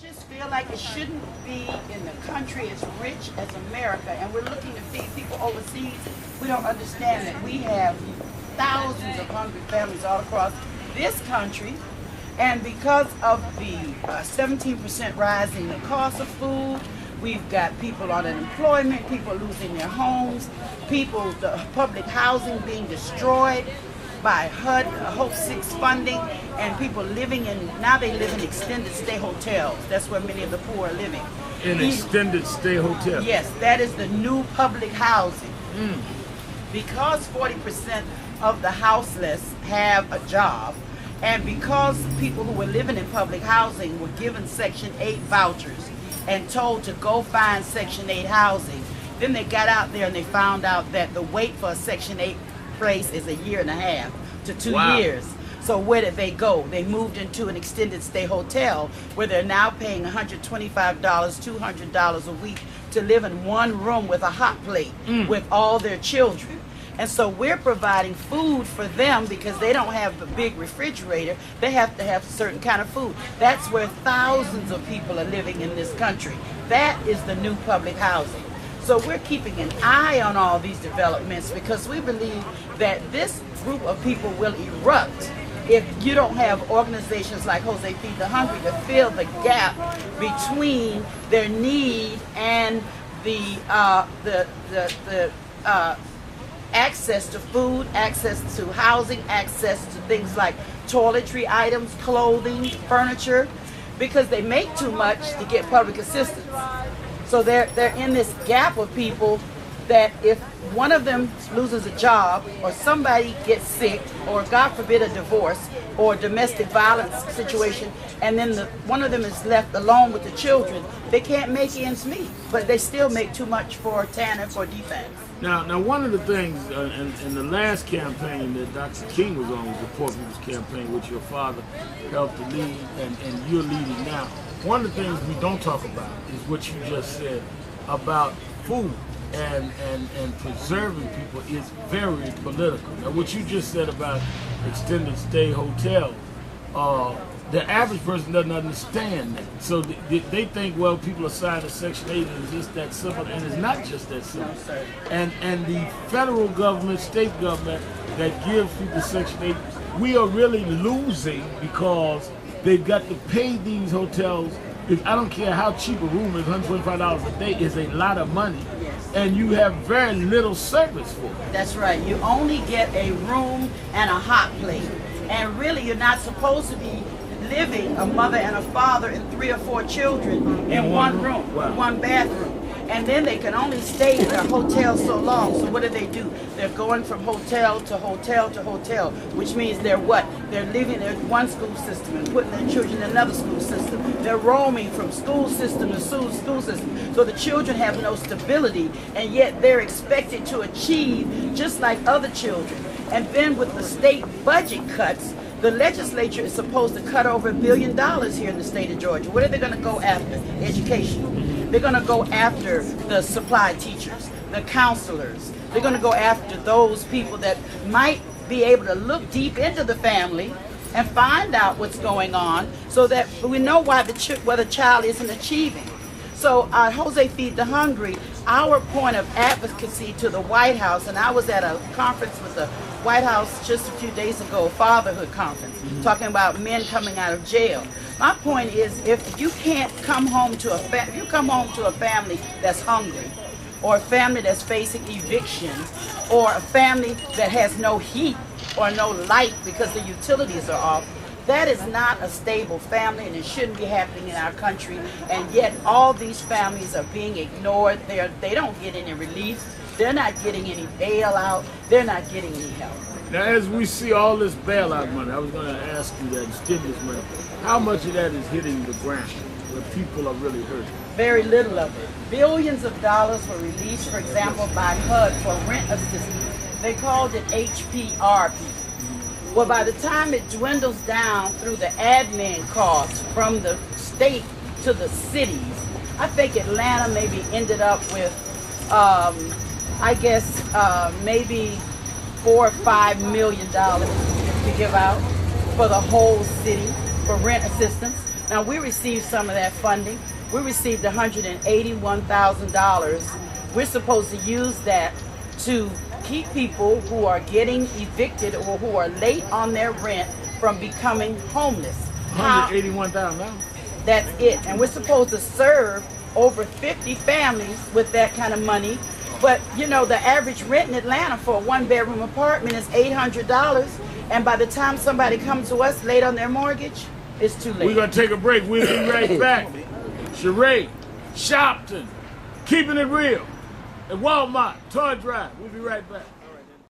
just feel like it shouldn't be in the country as rich as America, and we're looking to feed people overseas. We don't understand that we have thousands of hungry families all across this country, and because of the 17% rise in the cost of food, we've got people on unemployment, people losing their homes, the public housing being destroyed by HUD, Hope 6 funding, and people now they live in extended stay hotels. That's where many of the poor are living. In extended stay hotels? Yes, that is the new public housing. Because 40% of the houseless have a job, and because people who were living in public housing were given Section 8 vouchers and told to go find Section 8 housing, then they got out there and they found out that the wait for a Section 8 place is 1.5 years to 2 years. So where did they go? They moved into an extended stay hotel where they're now paying $125, $200 a week to live in one room with a hot plate with all their children. And so we're providing food for them because they don't have the big refrigerator. They have to have a certain kind of food. That's where thousands of people are living in this country. That is the new public housing. So we're keeping an eye on all these developments because we believe that this group of people will erupt if you don't have organizations like Jose Feed the Hungry to fill the gap between their need and the access to food, access to housing, access to things like toiletry items, clothing, furniture, because they make too much to get public assistance. So they're in this gap of people that if one of them loses a job or somebody gets sick or God forbid a divorce or a domestic violence situation, and then one of them is left alone with the children, they can't make ends meet, but they still make too much for TANF or defense. Now, one of the things in the last campaign that Dr. King was on was the Poor People's Campaign, which your father helped to lead, and you're leading now. One of the things we don't talk about is what you just said about food and preserving people is very political. Now, what you just said about extended stay hotels, the average person doesn't understand that. So they think, well, people are signed to Section 8 and it's just that simple, and it's not just that simple. And the federal government, state government that gives people Section 8, we are really losing because they've got to pay these hotels. I don't care how cheap a room is, $125 a day is a lot of money. And you have very little service for it. That's right. You only get a room and a hot plate. And really, you're not supposed to be living, a mother and a father and 3 or 4 children in one room, one bathroom. And then they can only stay in a hotel so long. So what do? They're going from hotel to hotel to hotel, which means they're what? They're living in one school system and putting their children in another school system. They're roaming from school system to school system. So the children have no stability, and yet they're expected to achieve just like other children. And then with the state budget cuts, the legislature is supposed to cut over $1 billion here in the state of Georgia. What are they going to go after? Education. They're going to go after the supply teachers, the counselors. They're going to go after those people that might be able to look deep into the family and find out what's going on so that we know why the child isn't achieving. So Jose Feed the Hungry, our point of advocacy to the White House, and I was at a conference with the White House just a few days ago, fatherhood conference, talking about men coming out of jail. My point is, if you can't come home to a family that's hungry, or a family that's facing eviction, or a family that has no heat or no light because the utilities are off, that is not a stable family, and it shouldn't be happening in our country. And yet all these families are being ignored. They don't get any relief. They're not getting any bailout. They're not getting any help. Now, as we see all this bailout money, I was going to ask you that stimulus money, how much of that is hitting the ground where people are really hurting? Very little of it. Billions of dollars were released, for example, by HUD for rent assistance. They called it HPR. Well, by the time it dwindles down through the admin costs from the state to the cities, I think Atlanta maybe ended up with, maybe $4 or $5 million to give out for the whole city for rent assistance. Now, we received some of that funding. We received $181,000. We're supposed to use that to keep people who are getting evicted or who are late on their rent from becoming homeless. $181,000. That's it. And we're supposed to serve over 50 families with that kind of money. But, you know, the average rent in Atlanta for a one-bedroom apartment is $800. And by the time somebody comes to us late on their mortgage, it's too late. We're going to take a break. We'll be right back. Sheree, Shopton, keeping it real at Walmart, Toy Drive. We'll be right back.